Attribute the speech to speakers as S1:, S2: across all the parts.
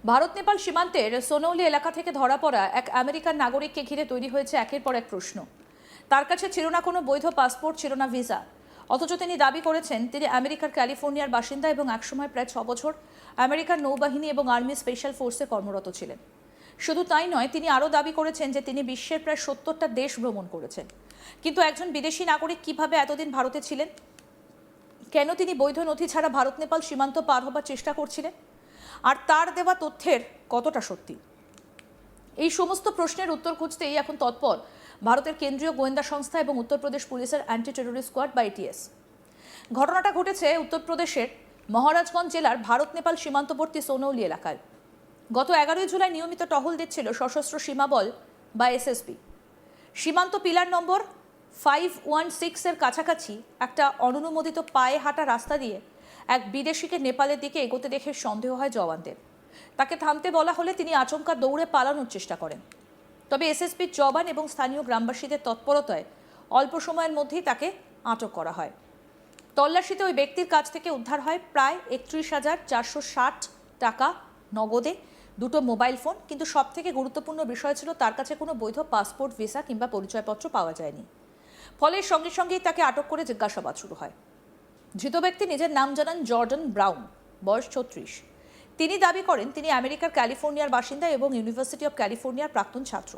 S1: ভারত নেপাল সীমান্তের সোনৌলি এলাকা থেকে ধরা পড়া এক আমেরিকান নাগরিককে ঘিরে তৈরি হয়েছে একের পর এক প্রশ্ন। তার কাছে ছিল না কোনো বৈধ পাসপোর্ট, ছিল না ভিসা, অথচ তিনি দাবি করেছেন তিনি আমেরিকার ক্যালিফোর্নিয়ার বাসিন্দা এবং একসময় প্রায় 6 বছর আমেরিকার নৌবাহিনী এবং আর্মি স্পেশাল ফোর্সে কর্মরত ছিলেন। শুধু তাই নয়, তিনি আরও দাবি করেছেন যে তিনি বিশ্বের প্রায় 70টা দেশ ভ্রমণ করেছেন। কিন্তু একজন বিদেশি নাগরিক কিভাবে এতদিন ভারতে ছিলেন? কেন তিনি বৈধ নথি ছাড়া ভারত নেপাল সীমান্ত পার হবার চেষ্টা করছিলেন? আর তার দেওয়া তথ্যের কতটা সত্যি? এই সমস্ত প্রশ্নের উত্তর খুঁজতেই এখন তৎপর ভারতের কেন্দ্রীয় গোয়েন্দা সংস্থা এবং উত্তরপ্রদেশ পুলিশের অ্যান্টি টেররিস্ট স্কোয়াড বা এটিএস। ঘটনাটা ঘটেছে উত্তরপ্রদেশের মহারাজগঞ্জ জেলার ভারত নেপাল সীমান্তবর্তী সোনৌলি এলাকায়। গত 11 জুলাই নিয়মিত টহল দিচ্ছিল সশস্ত্র সীমাবল বা এসএসবি। সীমান্ত পিলার নম্বর 516 এর কাছাকাছি একটা অননুমোদিত পায়ে হাঁটা রাস্তা দিয়ে এক বিদেশিকে নেপালের দিকে এগোতে দেখে সন্দেহ হয় জওয়ানদের। তাকে থামতে বলা হলে তিনি আচমকা দৌড়ে পালানোর চেষ্টা করেন। তবে এসএসবির জওয়ান এবং স্থানীয় গ্রামবাসীদের তৎপরতায় অল্প সময়ের মধ্যেই তাকে আটক করা হয়। তল্লাশিতে ওই ব্যক্তির কাছ থেকে উদ্ধার হয় প্রায় 31,460 টাকা নগদে, 2টো মোবাইল ফোন। কিন্তু সবথেকে গুরুত্বপূর্ণ বিষয় ছিল তার কাছে কোনো বৈধ পাসপোর্ট, ভিসা কিংবা পরিচয়পত্র পাওয়া যায়নি। ফলে সঙ্গে সঙ্গেই তাকে আটক করে জিজ্ঞাসাবাদ শুরু হয়। ধৃত ব্যক্তি নিজের নাম জানান জর্ডন ব্রাউন, বয়স 36। তিনি দাবি করেন তিনি আমেরিকার ক্যালিফোর্নিয়ার বাসিন্দা এবং ইউনিভার্সিটি অব ক্যালিফোর্নিয়ার প্রাক্তন ছাত্র।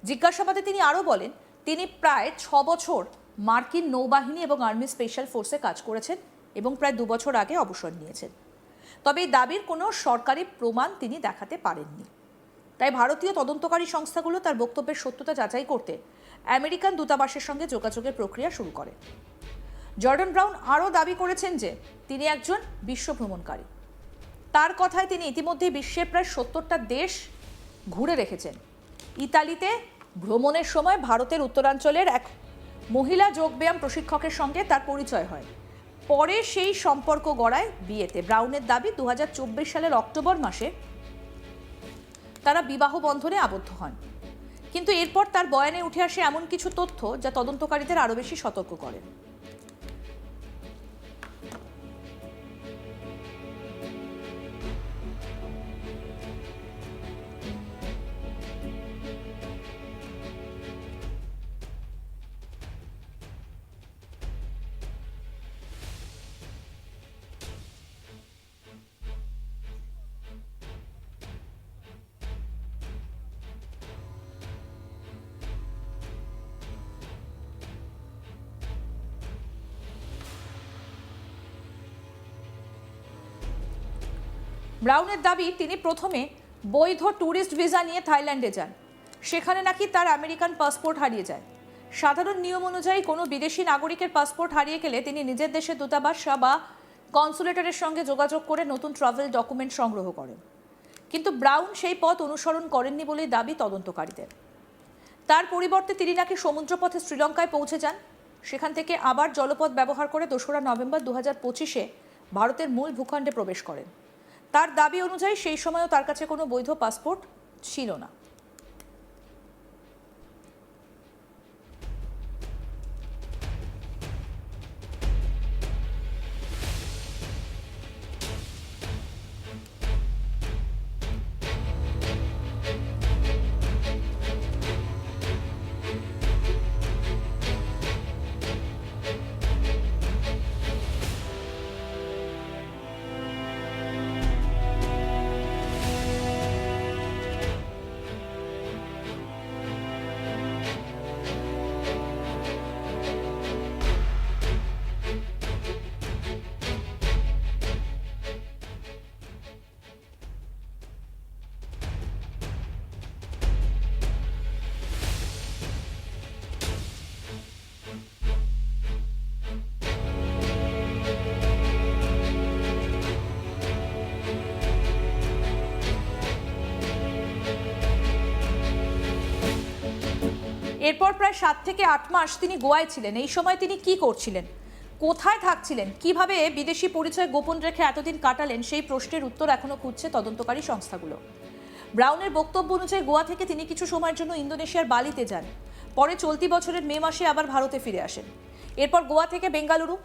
S1: জিজ্ঞাসাবাদে তিনি আরও বলেন তিনি প্রায় 6 বছর মার্কিন নৌবাহিনী এবং আর্মি স্পেশাল ফোর্সে কাজ করেছেন এবং প্রায় 2 বছর আগে অবসর নিয়েছেন। তবে এই দাবির কোনো সরকারি প্রমাণ তিনি দেখাতে পারেননি। তাই ভারতীয় তদন্তকারী সংস্থাগুলো তার বক্তব্যের সত্যতা যাচাই করতে আমেরিকান দূতাবাসের সঙ্গে যোগাযোগের প্রক্রিয়া শুরু করে। জর্ডন ব্রাউন আরও দাবি করেছেন যে তিনি একজন বিশ্ব ভ্রমণকারী। তার কথায় তিনি ইতিমধ্যেই বিশ্বের প্রায় 70টা দেশ ঘুরে রেখেছেন। ইতালিতে ভ্রমণের সময় ভারতের উত্তরাঞ্চলের এক মহিলা যোগব্যায়াম প্রশিক্ষকের সঙ্গে তার পরিচয় হয়। পরে সেই সম্পর্ক গড়ায় বিয়েতে। ব্রাউনের দাবি 2024 সালের অক্টোবর মাসে তারা বিবাহ বন্ধনে আবদ্ধ হন। কিন্তু এরপর তার বয়ানে উঠে আসে এমন কিছু তথ্য যা তদন্তকারীদের আরও বেশি সতর্ক করে। ব্রাউনের দাবি তিনি প্রথমে বৈধ ট্যুরিস্ট ভিসা নিয়ে থাইল্যান্ডে যান। সেখানে নাকি তার আমেরিকান পাসপোর্ট হারিয়ে যায়। সাধারণ নিয়ম অনুযায়ী কোনো বিদেশি নাগরিকের পাসপোর্ট হারিয়ে গেলে তিনি নিজের দেশের দূতাবাস বা কনসুলেটরের সঙ্গে যোগাযোগ করে নতুন ট্রাভেল ডকুমেন্ট সংগ্রহ করেন। কিন্তু ব্রাউন সেই পথ অনুসরণ করেননি বলে দাবি তদন্তকারীদের। তার পরিবর্তে তিনি নাকি সমুদ্রপথে শ্রীলঙ্কায় পৌঁছে যান। সেখান থেকে আবার জলপথ ব্যবহার করে 2রা নভেম্বর 2025-এ ভারতের মূল ভূখণ্ডে প্রবেশ করেন। তার দাবি অনুযায়ী সেই সময়ও তার কাছে কোনো বৈধ পাসপোর্ট ছিল না। এরপর প্রায় 7 থেকে 8 মাস তিনি গোয়ায় ছিলেন। এই সময় তিনি কি করছিলেন, কোথায় থাকছিলেন, কিভাবে বিদেশি পরিচয় গোপন রেখে এতদিন কাটালেন, সেই প্রশ্নের উত্তর এখনো খুঁজছে তদন্তকারী সংস্থাগুলো। ব্রাউনের বক্তব্য অনুযায়ী গোয়া থেকে তিনি কিছু সময়ের জন্য ইন্দোনেশিয়ার বালিতে যান। পরে চলতি বছরের মে মাসে আবার ভারতে ফিরে আসেন। এরপর গোয়া থেকে বেঙ্গালুরু,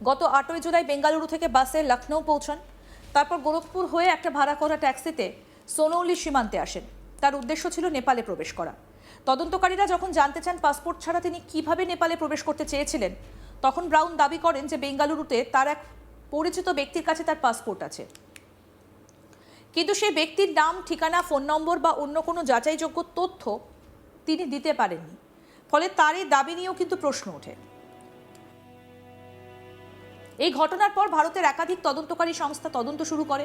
S1: গত 8 জুলাই বেঙ্গালুরু থেকে বাসে লখনৌ পৌঁছান। তারপর গোরখপুর হয়ে একটা ভাড়া করা ট্যাক্সিতে সোনৌলি সীমান্তে আসেন। তার উদ্দেশ্য ছিল নেপালে প্রবেশ করা। তদন্তকারীরা যখন জানতে চান পাসপোর্ট ছাড়া তিনি কিভাবে নেপালে প্রবেশ করতে চেয়েছিলেন, তখন ব্রাউন দাবি করেন যে বেঙ্গালুরুতে তার এক পরিচিত ব্যক্তির কাছে তার পাসপোর্ট আছে, কিন্তু সেই ব্যক্তির নাম, ঠিকানা, ফোন নম্বর বা অন্য কোনো যাচাইযোগ্য তথ্য তিনি দিতে পারেননি। ফলে তার এই দাবি নিয়েও কিন্তু প্রশ্ন ওঠে। এই ঘটনার পর ভারতের একাধিক তদন্তকারী সংস্থা তদন্ত শুরু করে।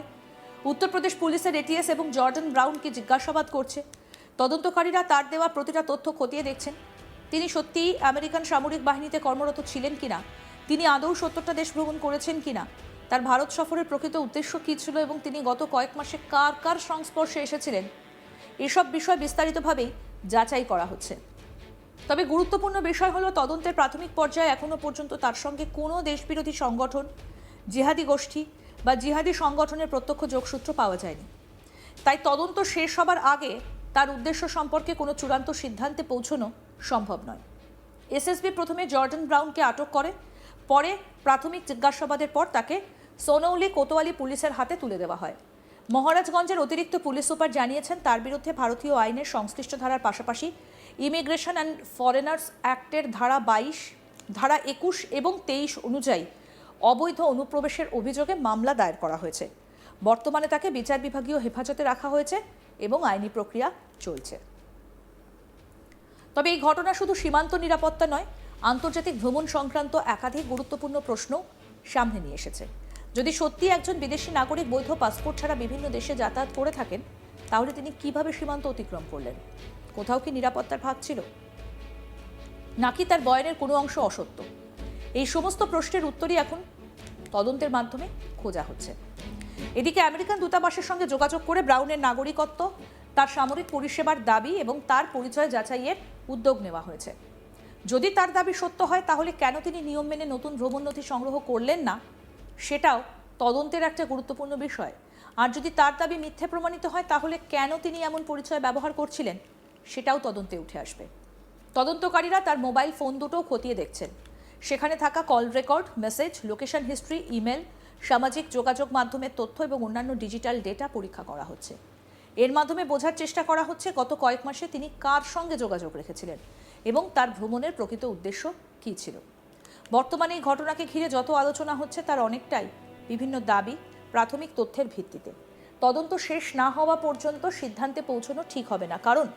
S1: উত্তরপ্রদেশ পুলিশের এটিএস এবং জর্ডন ব্রাউনকে জিজ্ঞাসাবাদ করছে। তদন্তকারীরা তার দেওয়া প্রতিটা তথ্য খতিয়ে দেখছেন। তিনি সত্যিই আমেরিকান সামরিক বাহিনীতে কর্মরত ছিলেন কিনা, তিনি আদৌ 70টা দেশ ভ্রমণ করেছেন কিনা, তার ভারত সফরের প্রকৃত উদ্দেশ্য কী ছিল এবং তিনি গত কয়েক মাসে কার কার সংস্পর্শে এসেছিলেন, এসব বিষয় বিস্তারিতভাবেই যাচাই করা হচ্ছে। তবে গুরুত্বপূর্ণ বিষয় হলো, তদন্তের প্রাথমিক পর্যায়ে এখনো পর্যন্ত তার সঙ্গে কোনো দেশবিরোধী সংগঠন, জিহাদি গোষ্ঠী বা জিহাদি সংগঠনের প্রত্যক্ষ যোগসূত্র পাওয়া যায়নি। তাই তদন্ত শেষ হবার আগে তার উদ্দেশ্য সম্পর্কে কোনো চূড়ান্ত সিদ্ধান্তে পৌঁছানো সম্ভব নয়। এসএসবি প্রথমে জর্ডন ব্রাউনকে আটক করে, পরে প্রাথমিক জিজ্ঞাসাবাদের পর তাকে সোনৌলি কোতোয়ালি পুলিশের হাতে তুলে দেওয়া হয়। মহারাজগঞ্জের অতিরিক্ত পুলিশ সুপার জানিয়েছেন, তার বিরুদ্ধে ভারতীয় আইনের সংশ্লিষ্ট ধারার পাশাপাশি ইমিগ্রেশন অ্যান্ড ফরেনার্স অ্যাক্টের ধারা 22, ধারা 21 এবং 23 অনুযায়ী অবৈধ অনুপ্রবেশের অভিযোগে মামলা দায়ের করা হয়েছে। বর্তমানে তাকে বিচার বিভাগীয় হেফাজতে রাখা হয়েছে এবং আইনি প্রক্রিয়া চলছে। তবে এই ঘটনা শুধু সীমান্ত নিরাপত্তা নয়, আন্তর্জাতিক ভ্রমণ সংক্রান্ত একাধিক গুরুত্বপূর্ণ প্রশ্ন সামনে নিয়ে এসেছে। যদি সত্যি একজন বিদেশি নাগরিক বৈধ পাসপোর্ট ছাড়া বিভিন্ন দেশে যাতায়াত করে থাকেন, তাহলে তিনি কিভাবে সীমান্ত অতিক্রম করলেন? কোথাও কি নিরাপত্তার ভাগ ছিল, নাকি তার বয়ানের কোনো অংশ অসত্য? এই সমস্ত প্রশ্নের উত্তরই এখন তদন্তের মাধ্যমে খোঁজা হচ্ছে। এদিকে আমেরিকান দূতাবাসের সঙ্গে যোগাযোগ করে ব্রাউনের নাগরিকত্ব, তার সামরিক পরিষেবার দাবি এবং তার পরিচয় যাচাইয়ের উদ্যোগ নেওয়া হয়েছে। যদি তার দাবি সত্য হয়, তাহলে কেন তিনি নিয়ম মেনে নতুন ভ্রমণ নথি সংগ্রহ করলেন না, সেটাও তদন্তের একটা গুরুত্বপূর্ণ বিষয়। আর যদি তার দাবি মিথ্যে প্রমাণিত হয়, তাহলে কেন তিনি এমন পরিচয় ব্যবহার করছিলেন, সেটাও তদন্তে উঠে আসবে। তদন্তকারীরা তার মোবাইল ফোন দুটোও খতিয়ে দেখছেন। সেখানে থাকা call record, message, location history, email, সামাজিক যোগাযোগ মাধ্যমের তথ্য এবং অন্যান্য ডিজিটাল ডেটা পরীক্ষা করা হচ্ছে। এর মাধ্যমে বোঝার চেষ্টা করা হচ্ছে গত কয়েক মাসে তিনি কার সঙ্গে যোগাযোগ রেখেছিলেন এবং তার ভ্রমণের প্রকৃত উদ্দেশ্য কী ছিল। বর্তমানে এই ঘটনাকে ঘিরে যত আলোচনা হচ্ছে, তার অনেকটাই বিভিন্ন দাবি, প্রাথমিক তথ্যের ভিত্তিতে। তদন্ত শেষ না হওয়া পর্যন্ত সিদ্ধান্তে পৌঁছানো ঠিক হবে না, কারণ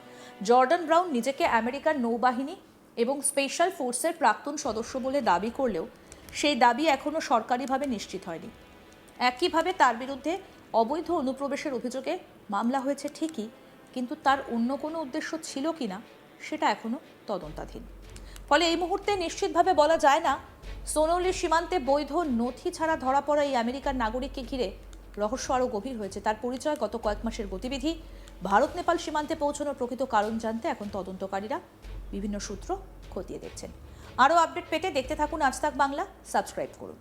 S1: জর্ডন ব্রাউন নিজেকে আমেরিকান নৌবাহিনী এবং স্পেশাল ফোর্সের প্রাক্তন সদস্য বলে দাবি করলেও সেই দাবি এখনও সরকারিভাবে নিশ্চিত হয়নি। একইভাবে তার বিরুদ্ধে অবৈধ অনুপ্রবেশের অভিযোগে মামলা হয়েছে ঠিকই, কিন্তু তার অন্য কোনো উদ্দেশ্য ছিল কিনা সেটা এখনও তদন্তাধীন। ফলে এই মুহূর্তে নিশ্চিতভাবে বলা যায় না, সোনৌলির সীমান্তে বৈধ নথি ছাড়া ধরা পড়া এই আমেরিকান নাগরিককে ঘিরে রহস্য আরও গভীর হয়েছে। তার পরিচয়, গত কয়েক মাসের গতিবিধি, ভারত নেপাল সীমান্তে পৌঁছানোর প্রকৃত কারণ জানতে এখন তদন্তকারীরা বিভিন্ন সূত্র খতিয়ে দেখছেন। আরও আপডেট পেতে দেখতে থাকুন আজ তাক বাংলা, সাবস্ক্রাইব করুন।